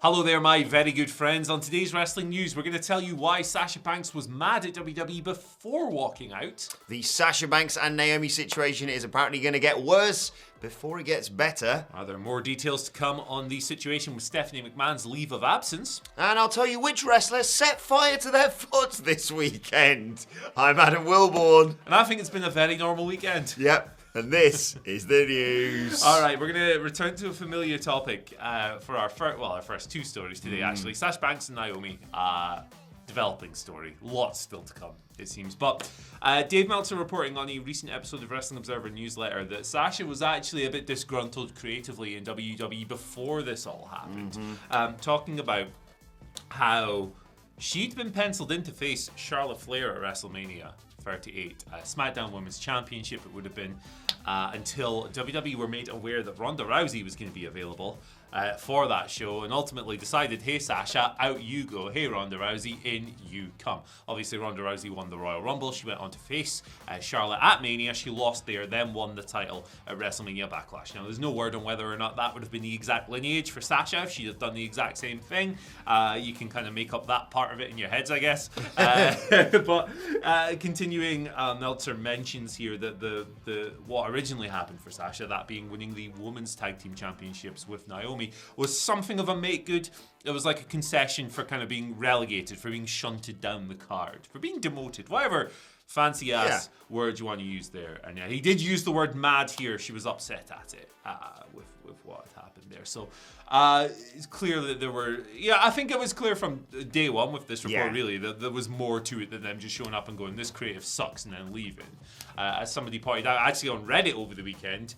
Hello there, my very good friends. On today's wrestling news, we're going to tell you why Sasha Banks was mad at WWE before walking out. The Sasha Banks and Naomi situation is apparently going to get worse before it gets better. Are there more details to come on the situation with Stephanie McMahon's leave of absence? And I'll tell you which wrestler set fire to their foot this weekend. I'm Adam Wilborn. And I think it's been a very normal weekend. Yep. And this is the news. All right, we're going to return to a familiar topic for our first two stories today, actually. Sasha Banks and Naomi, developing story. Lots still to come, it seems. But Dave Meltzer reporting on a recent episode of Wrestling Observer newsletter that Sasha was actually a bit disgruntled creatively in WWE before this all happened. Talking about how she'd been penciled in to face Charlotte Flair at WrestleMania 38, SmackDown Women's Championship it would have been, until WWE were made aware that Ronda Rousey was going to be available for that show, and ultimately decided, hey Sasha, out you go. Hey Ronda Rousey, in you come. Obviously Ronda Rousey won the Royal Rumble. She went on to face Charlotte at Mania. She lost there, then won the title at WrestleMania Backlash. Now there's no word on whether or not that would have been the exact lineage for Sasha if she'd have done the exact same thing. You can kind of make up that part of it in your heads, I guess. But continuing, Meltzer mentions here that the what originally happened for Sasha, that being winning the Women's Tag Team Championships with Naomi, was something of a make good. It was like a concession for kind of being relegated, for being shunted down the card, for being demoted, whatever fancy ass word you want to use there. And yeah, he did use the word mad here. She was upset at it with what had happened there. So it's clear that there were, I think it was clear from day one with this report, really, that there was more to it than them just showing up and going, this creative sucks, and then leaving. As somebody pointed out, actually on Reddit over the weekend,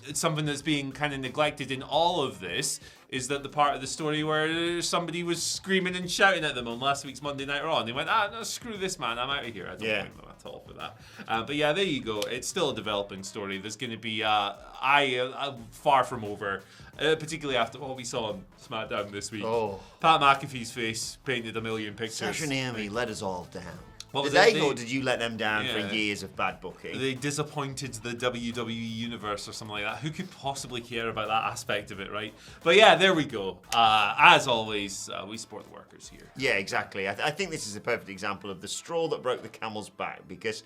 it's something that's being kind of neglected in all of this is that the part of the story where somebody was screaming and shouting at them on last week's Monday Night Raw, and they went, no, screw this, man, I'm out of here. I don't blame them at all for that. But yeah, there you go. It's still a developing story. There's going to be, far from over, particularly after what we saw on SmackDown this week. Pat McAfee's face painted a million pictures. Sasha and Naomi let us all down. What did they or did you let them down for years of bad booking? They disappointed the WWE universe or something like that. Who could possibly care about that aspect of it, right? But yeah, there we go. As always, we support the workers here. Yeah, exactly. I think this is a perfect example of the straw that broke the camel's back, because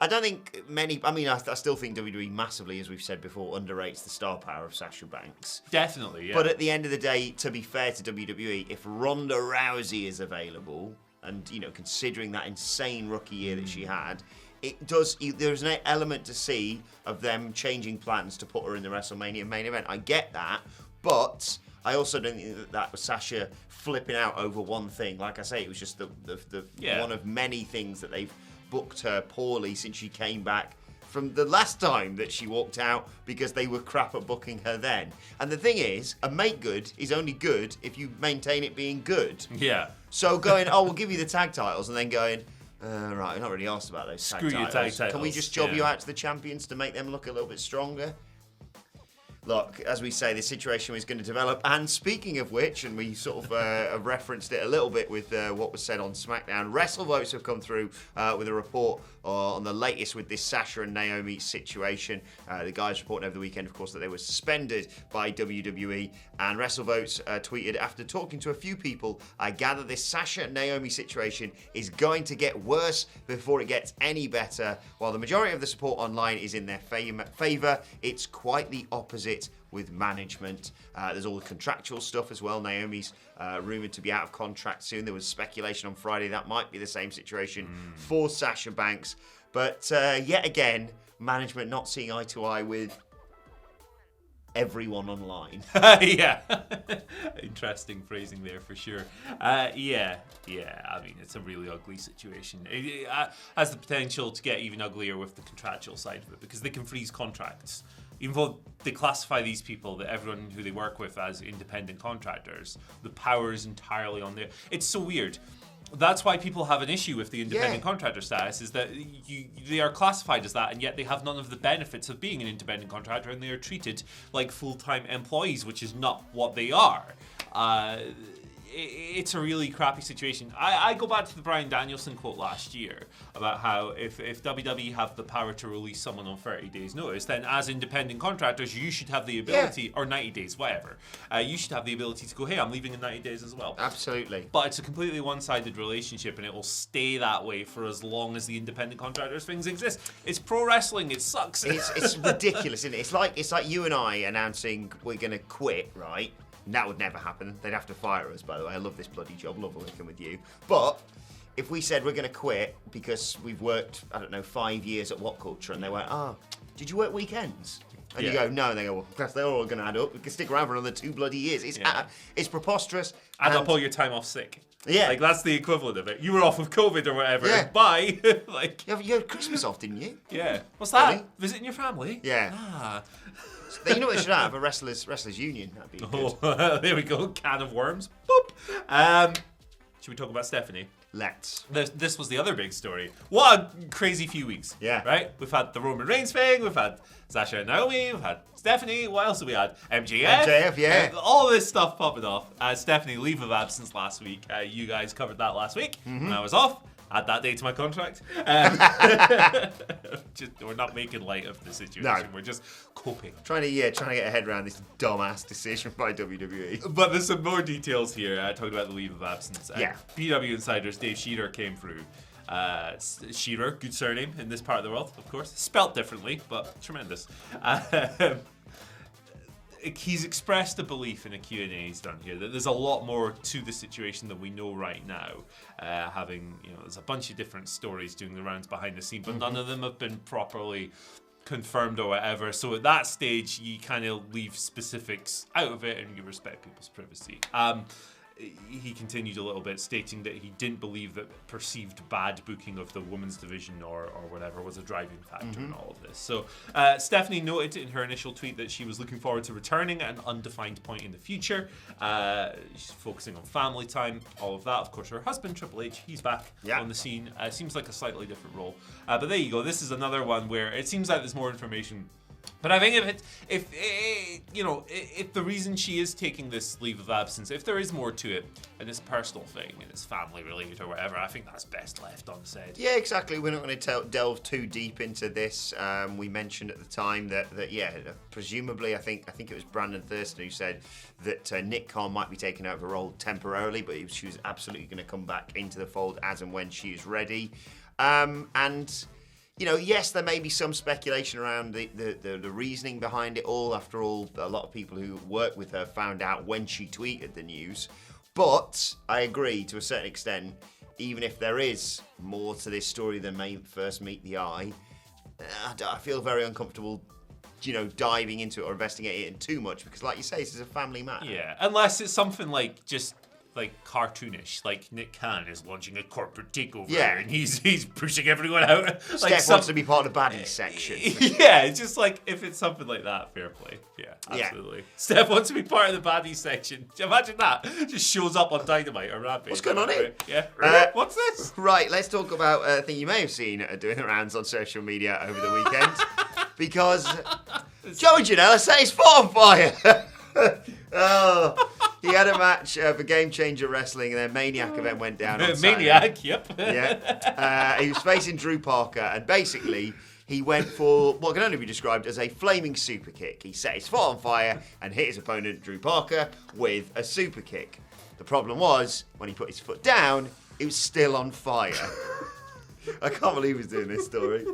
I don't think I still think WWE massively, as we've said before, underrates the star power of Sasha Banks. Definitely, yeah. But at the end of the day, to be fair to WWE, if Ronda Rousey is available, and considering that insane rookie year that she had, there's an element to see of them changing plans to put her in the WrestleMania main event. I get that, but I also don't think that was Sasha flipping out over one thing. Like I say, it was just the one of many things that they've booked her poorly since she came back from the last time that she walked out because they were crap at booking her then. And the thing is, a make good is only good if you maintain it being good. Yeah. So going, we'll give you the tag titles, and then going, right, we're not really asked about those tag titles. Tag titles. Can we just job you out to the champions to make them look a little bit stronger? Look, as we say, the situation is going to develop. And speaking of which, and we sort of have referenced it a little bit with what was said on SmackDown, WrestleVotes have come through with a report on the latest with this Sasha and Naomi situation. The guys reporting over the weekend, of course, that they were suspended by WWE. And WrestleVotes tweeted, after talking to a few people, I gather this Sasha and Naomi situation is going to get worse before it gets any better. While the majority of the support online is in their favour, it's quite the opposite with management. There's all the contractual stuff as well. Naomi's rumoured to be out of contract soon. There was speculation on Friday that might be the same situation for Sasha Banks. But yet again, management not seeing eye to eye with everyone online. Yeah. Interesting phrasing there for sure. Yeah. I mean, it's a really ugly situation. It has the potential to get even uglier with the contractual side of it, because they can freeze contracts. Even though they classify these people, that everyone who they work with, as independent contractors, the power is entirely on there. It's so weird. That's why people have an issue with the independent contractor status, is that they are classified as that, and yet they have none of the benefits of being an independent contractor, and they are treated like full-time employees, which is not what they are. it's a really crappy situation. I go back to the Bryan Danielson quote last year about how if WWE have the power to release someone on 30 days notice, then as independent contractors, you should have the ability, or 90 days, whatever, you should have the ability to go, hey, I'm leaving in 90 days as well. Absolutely. But it's a completely one-sided relationship, and it will stay that way for as long as the independent contractors things exist. It's pro wrestling. It sucks. It's ridiculous, isn't it? It's like you and I announcing we're going to quit, right? That would never happen. They'd have to fire us, by the way. I love this bloody job. Love working with you. But if we said we're going to quit because we've worked, 5 years at WhatCulture, and they went, did you work weekends? And you go, no. And they go, well, that's they're all going to add up. We can stick around for another 2 bloody years. It's preposterous. Add up all your time off sick. Yeah. Like, that's the equivalent of it. You were off with COVID or whatever. Yeah. Bye. Like, you had Christmas off, didn't you? Yeah. What's that? Really? Visiting your family? Yeah. You know what they should have? A wrestlers union. That'd be good. Oh, there we go. Can of worms. Boop. Should we talk about Stephanie? Let's. This was the other big story. What a crazy few weeks. Yeah. Right? We've had the Roman Reigns thing. We've had Sasha and Naomi. We've had Stephanie. What else have we had? MJF. Yeah. All this stuff popping off. Stephanie, leave of absence last week. You guys covered that last week when I was off. Add that day to my contract. We're not making light of the situation. No. We're just coping. Trying to get a head around this dumbass decision by WWE. But there's some more details here. Talking about the leave of absence. Yeah. PW Insiders, Dave Shearer came through. Shearer, good surname in this part of the world, of course. Spelt differently, but tremendous. He's expressed a belief in a Q&A he's done here that there's a lot more to the situation than we know right now. There's a bunch of different stories doing the rounds behind the scene, but none of them have been properly confirmed or whatever. So at that stage, you kind of leave specifics out of it and you respect people's privacy. He continued a little bit, stating that he didn't believe that perceived bad booking of the women's division or whatever was a driving factor in all of this. So Stephanie noted in her initial tweet that she was looking forward to returning at an undefined point in the future. She's focusing on family time, all of that. Of course, her husband, Triple H, he's back on the scene. Seems like a slightly different role. But there you go. This is another one where it seems like there's more information. But I think if the reason she is taking this leave of absence, if there is more to it, and it's a personal thing, and it's family related or whatever, I think that's best left unsaid. Yeah, exactly. We're not going to delve too deep into this. We mentioned at the time that presumably, I think it was Brandon Thurston who said that Nick Khan might be taking over a role temporarily, but she was absolutely going to come back into the fold as and when she is ready. Yes, there may be some speculation around the reasoning behind it all. After all, a lot of people who work with her found out when she tweeted the news. But I agree to a certain extent, even if there is more to this story than may first meet the eye, I feel very uncomfortable, diving into it or investigating it too much because, like you say, this is a family matter. Yeah, unless it's something like just cartoonish, like Nick Khan is launching a corporate takeover and he's pushing everyone out. Steph wants to be part of the baddies section. Yeah, it's just like if it's something like that, fair play. Yeah, absolutely. Yeah. Steph wants to be part of the baddies section. Imagine that. Just shows up on Dynamite or Rampage. What's going on here? Yeah. What's this? Right, let's talk about a thing you may have seen doing the rounds on social media over the weekend. Because Joe and Janela set his foot on fire. He had a match for Game Changer Wrestling, and their Maniac event went down on Saturday. Maniac, yep. Yeah. He was facing Drew Parker, and basically he went for what can only be described as a flaming super kick. He set his foot on fire and hit his opponent, Drew Parker, with a super kick. The problem was, when he put his foot down, it was still on fire. I can't believe he's doing this story.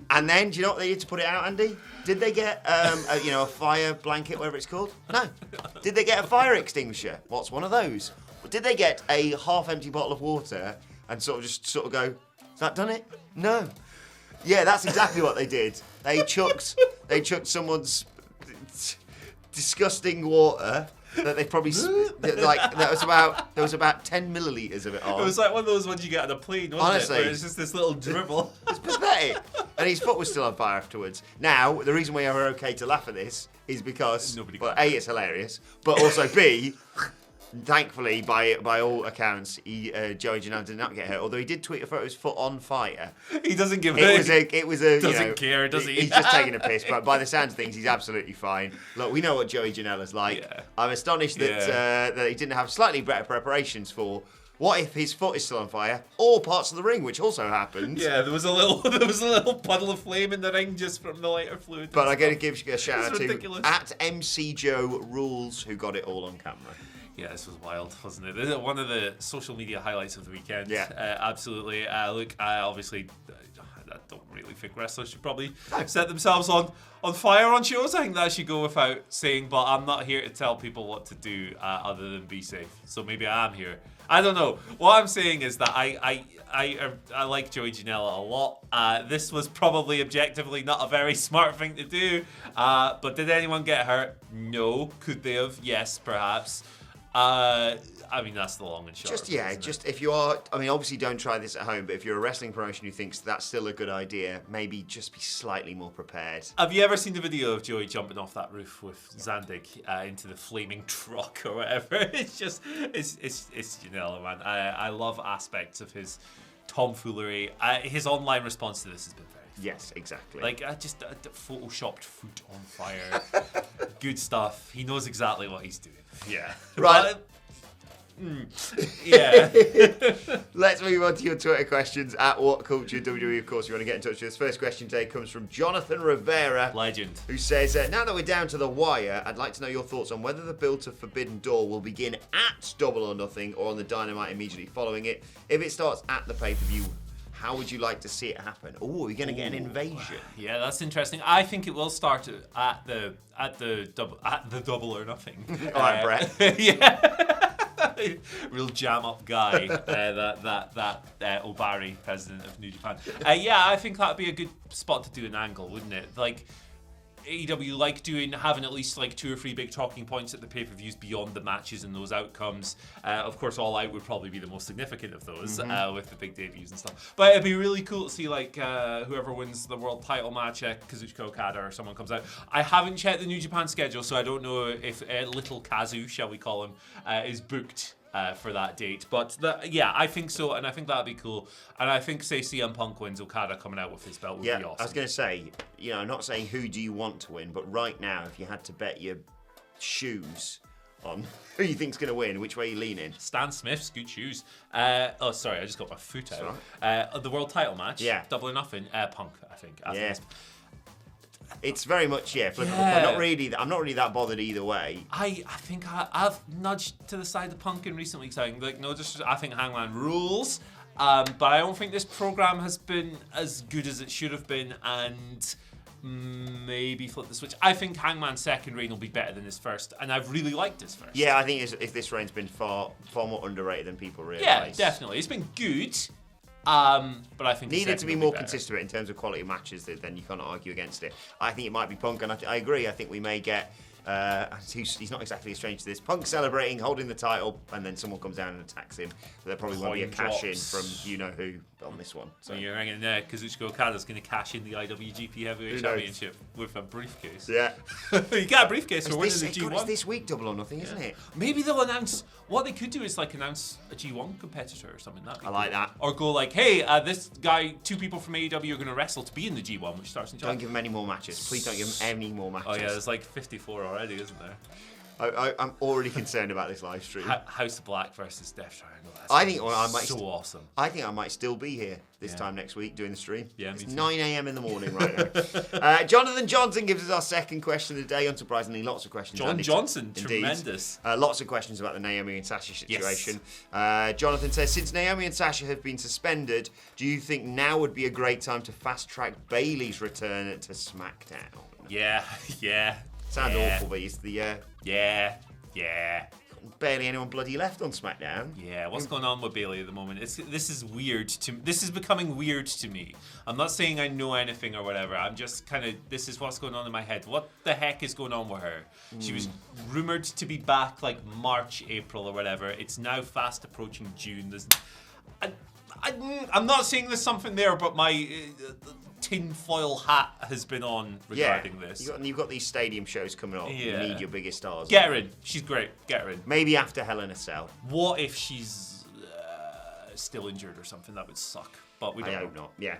And then, do you know what they did to put it out, Andy? Did they get a fire blanket, whatever it's called? No. Did they get a fire extinguisher? What's one of those? Did they get a half-empty bottle of water and sort of go, has that done it? No. Yeah, that's exactly what they did. They chucked someone's disgusting water that they probably there was about 10 milliliters of it on. It was like one of those ones you get on a plane, wasn't Honestly, it? Where it's just this little dribble. It's pathetic. And his foot was still on fire afterwards. Now, the reason we are okay to laugh at this is because A, it's hilarious, but also B, Thankfully, by all accounts, Joey Janela did not get hurt. Although he did tweet a photo of his foot on fire. He doesn't give It was a doesn't care, does he? He's just taking a piss. But by the sounds of things, he's absolutely fine. Look, we know what Joey Janela's like. Yeah. I'm astonished that he didn't have slightly better preparations for. What if his foot is still on fire, or parts of the ring, which also happened? Yeah, there was a little puddle of flame in the ring just from the lighter fluid. But I got to give a shout out ridiculous. to at MC Joe Rules, who got it all on camera. Yeah, this was wild, wasn't it? This is one of the social media highlights of the weekend. Yeah, absolutely. Look, obviously, I don't really think wrestlers should probably set themselves on fire on shows. I think that should go without saying. But I'm not here to tell people what to do other than be safe. So maybe I am here. I don't know. What I'm saying is that I like Joey Janela a lot. This was probably objectively not a very smart thing to do. But did anyone get hurt? No. Could they have? Yes, perhaps. I mean, that's the long and short. If you are, I mean, obviously don't try this at home, but if you're a wrestling promotion who thinks that's still a good idea, maybe just be slightly more prepared. Have you ever seen the video of Joey jumping off that roof with Zandig into the flaming truck or whatever? It's Janela, man. I love aspects of his tomfoolery. His online response to this has been very Yes, exactly. Like, just a photoshopped foot on fire. Good stuff. He knows exactly what he's doing. Yeah. Right. Yeah. Let's move on to your Twitter questions at WhatCulture WWE. Of course, you want to get in touch with us. First question today comes from Jonathan Rivera. Legend. Who says, now that we're down to the wire, I'd like to know your thoughts on whether the build to Forbidden Door will begin at Double or Nothing or on the Dynamite immediately following it. If it starts at the pay-per-view, how would you like to see it happen? Oh, are we going to get an invasion? Yeah, that's interesting. I think it will start at the Double or Nothing. All right, Brett. Yeah. Real jam up guy, that Obari, president of New Japan. Yeah, I think that'd be a good spot to do an angle, wouldn't it? Like AEW having at least like 2 or 3 big talking points at the pay-per-views beyond the matches and those outcomes. Of course, All Out would probably be the most significant of those with the big debuts and stuff. But it'd be really cool to see like whoever wins the world title match, Kazuchika Okada or someone comes out. I haven't checked the New Japan schedule, so I don't know if Little Kazu, shall we call him, is booked for that date. But yeah, I think so, and I think that'd be cool. And I think, say, CM Punk wins, Okada coming out with his belt would be awesome. I was going to say, I'm not saying who do you want to win, but right now, if you had to bet your shoes on who you think's going to win, which way are you leaning? Stan Smith's good shoes. Oh, sorry, I just got my foot out. The world title match, Double or Nothing, Punk, I think. It's very much flippable. Yeah. I'm not really that bothered either way. I think I've nudged to the side of Punk in recent weeks. I think Hangman rules, but I don't think this program has been as good as it should have been, and maybe flip the switch. I think Hangman's second reign will be better than his first, and I've really liked his first. Yeah, I think if this reign's been far more underrated than people realise. Yeah, definitely. It's been good. But I think needed to be more consistent in terms of quality of matches. Then you can't argue against it. I think it might be Punk, and I agree. I think we may get. He's not exactly a stranger to this. Punk celebrating, holding the title, and then someone comes down and attacks him. So there probably won't be a cash in from you know who on this one. So you're hanging there. Kazuchika Okada's going to cash in the IWGP Heavyweight Championship with a briefcase. Yeah, you get a briefcase for winning the G1. It's this week, Double or Nothing, isn't it? Maybe they'll announce. What they could do is like announce a G1 competitor or something. I like that. Or go like, hey, this guy, 2 people from AEW are going to wrestle to be in the G1, which starts in July. Don't give him any more matches. Please don't give him any more matches. Oh yeah, there's like 54 already, isn't there? I'm already concerned about this live stream. House of Black versus Death Triangle. I think I might so awesome. I think I might still be here this time next week doing the stream. Yeah, it's 9 a.m. in the morning right now. Jonathan Johnson gives us our second question of the day. Unsurprisingly, lots of questions. John Johnson, tremendous. Lots of questions about the Naomi and Sasha situation. Yes. Jonathan says, since Naomi and Sasha have been suspended, do you think now would be a great time to fast-track Bayley's return to SmackDown? Yeah. Sounds awful, but it's the... Yeah. Barely anyone bloody left on SmackDown. Yeah, what's going on with Bayley at the moment? This is weird this is becoming weird to me. I'm not saying I know anything or whatever. I'm just kind of, this is what's going on in my head. What the heck is going on with her? She was rumored to be back like March, April or whatever. It's now fast approaching June. I'm not saying there's something there, but tinfoil hat has been on regarding this. You've got these stadium shows coming up. Yeah. You need your biggest stars. Get her in. She's great. Get her in. Maybe after Hell in a Cell. What if she's still injured or something? That would suck. But we don't I know. hope not. Yeah.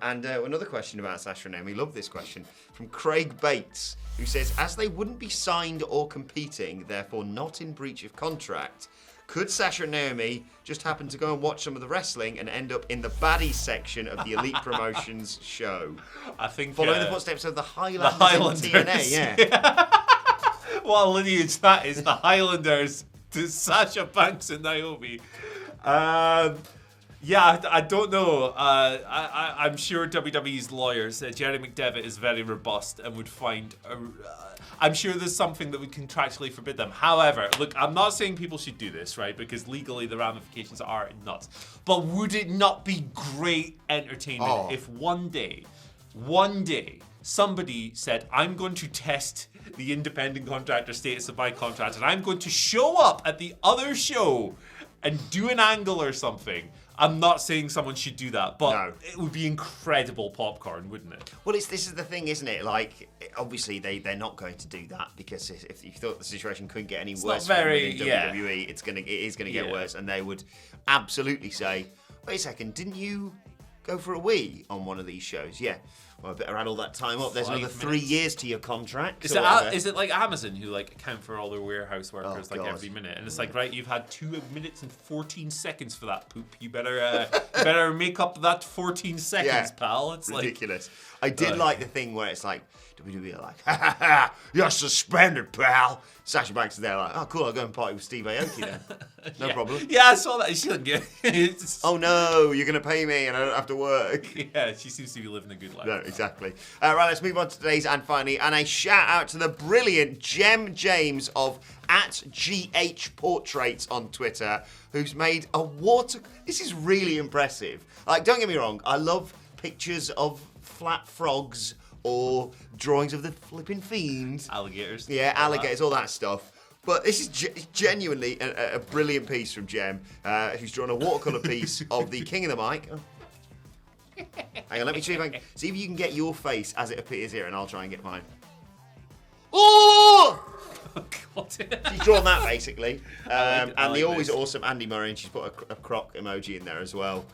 And another question about Sasha and Naomi. Love this question from Craig Bates, who says, as they wouldn't be signed or competing, therefore not in breach of contract, could Sasha and Naomi just happen to go and watch some of the wrestling and end up in the baddies section of the Elite Promotions show? I think following the footsteps of the Highlanders. In TNA. Yeah. What a lineage that is, the Highlanders to Sasha Banks and Naomi. Yeah, I don't know. I'm sure WWE's lawyers, Jerry McDevitt, is very robust and would find... I'm sure there's something that would contractually forbid them. However, look, I'm not saying people should do this, right? Because legally the ramifications are nuts. But would it not be great entertainment if one day, somebody said, I'm going to test the independent contractor status of my contract and I'm going to show up at the other show and do an angle or something. I'm not saying someone should do that, but it would be incredible popcorn, wouldn't it? Well, this is the thing, isn't it? Like, obviously, they're not going to do that because if you thought the situation couldn't get any worse for WWE, it is going to get worse, and they would absolutely say, wait a second, didn't you go for a wee on one of these shows? Yeah. Well, I better add all that time up. There's another 3 years to your contract. Is it like Amazon who like account for all their warehouse workers every minute? And it's like, right, you've had 2 minutes and 14 seconds for that poop. You better make up that 14 seconds, pal. It's ridiculous. I did like the thing where it's like WWE are like, ha ha ha, you're suspended, pal. Sasha Banks is there like, oh cool, I'll go and party with Steve Aoki then. No problem. Yeah, I saw that. She didn't get it. Oh no, you're going to pay me and I don't have to work. Yeah, she seems to be living a good life. No, exactly. Right, let's move on to today's and finally, and a shout out to the brilliant Jem James of @GH Portraits on Twitter, who's made a water... This is really impressive. Like, don't get me wrong, I love pictures of flat frogs or drawings of the flipping Fiend. Alligators. Yeah, alligators, all that stuff. But this is genuinely a brilliant piece from Jem, who's drawn a watercolour piece of the King of the Mic. Oh. Hang on, let me see if you can get your face as it appears here, and I'll try and get mine. Oh! God. She's drawn that, basically. And the always this. awesome Andy Murray, and she's put a croc emoji in there as well.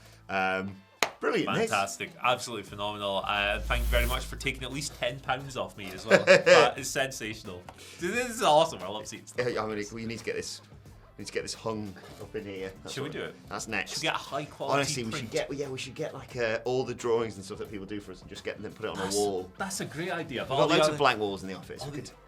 Brilliant. Fantastic. Absolutely phenomenal. Thank you very much for taking at least £10 off me as well. That is sensational. This is awesome. I love seeing stuff. I mean, we need to get this. We need to get this hung up in here. Should we do it? That's next. Should we get a high quality Honestly, print? we should get like all the drawings and stuff that people do for us and just get them put it on a wall. That's a great idea. We've got loads of blank walls in the office.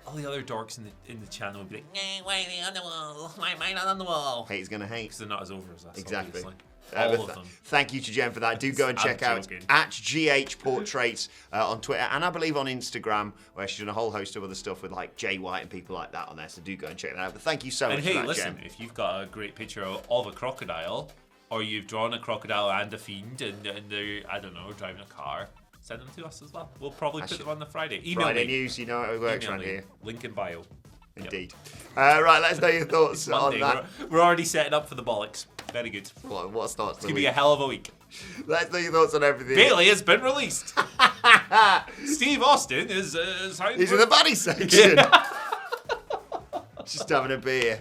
All the other dorks in the channel would be like, why are they on the wall? Why am I not on the wall? Hate's gonna hate. Because they're not as over as us. Exactly. Obviously. All of them. Thank you to Jen for that. Do go and check out @GH Portraits on Twitter and I believe on Instagram, where she's done a whole host of other stuff with like Jay White and people like that on there. So do go and check that out. But thank you so much for that, listen, Jen. if you've got a great picture of a crocodile, or you've drawn a crocodile and a fiend, and they're, I don't know, driving a car, send them to us as well. We'll probably put them on the Friday. Email Friday me. news, you know how it works around here. Link in bio. Indeed. Yep. Right, let us know your thoughts on that. We're already setting up for the bollocks. Very good. What starts It's going to be a hell of a week. Let us know your thoughts on everything. Bailey has been released. Steve Austin is He's in the body section. Just having a beer.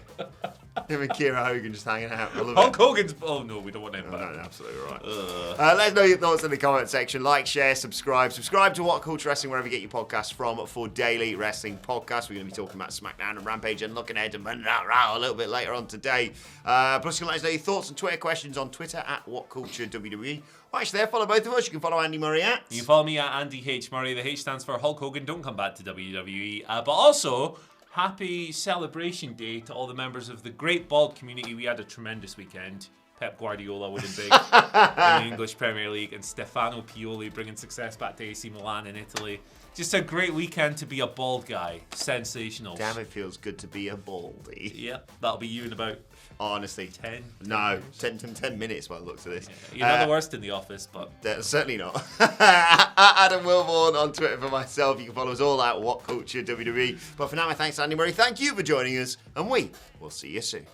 Him and Kira Hogan just hanging out. Hulk Hogan's... Oh, no, we don't want him back. No, absolutely right. Let us know your thoughts in the comment section. Like, share, subscribe. Subscribe to WhatCulture Wrestling wherever you get your podcasts from for daily wrestling podcasts. We're going to be talking about SmackDown and Rampage and looking ahead to a little bit later on today. Plus, you can let us know your thoughts and Twitter questions on Twitter @WhatCultureWWE. Well, actually, follow both of us. You can follow Andy Murray at... You can follow me at Andy H. Murray. The H stands for Hulk Hogan. Don't come back to WWE. But also... Happy Celebration Day to all the members of the Great Bald community. We had a tremendous weekend. Pep Guardiola winning big in the English Premier League, and Stefano Pioli bringing success back to AC Milan in Italy. Just a great weekend to be a bald guy. Sensational. Damn, it feels good to be a baldy. Yeah, that'll be you in about... Honestly. 10 10 minutes by the looks of this. Yeah, you're not the worst in the office, but... Certainly not. Adam Wilborn on Twitter for myself. You can follow us all at WhatCulture WWE. But for now, my thanks to Andy Murray. Thank you for joining us, and we will see you soon.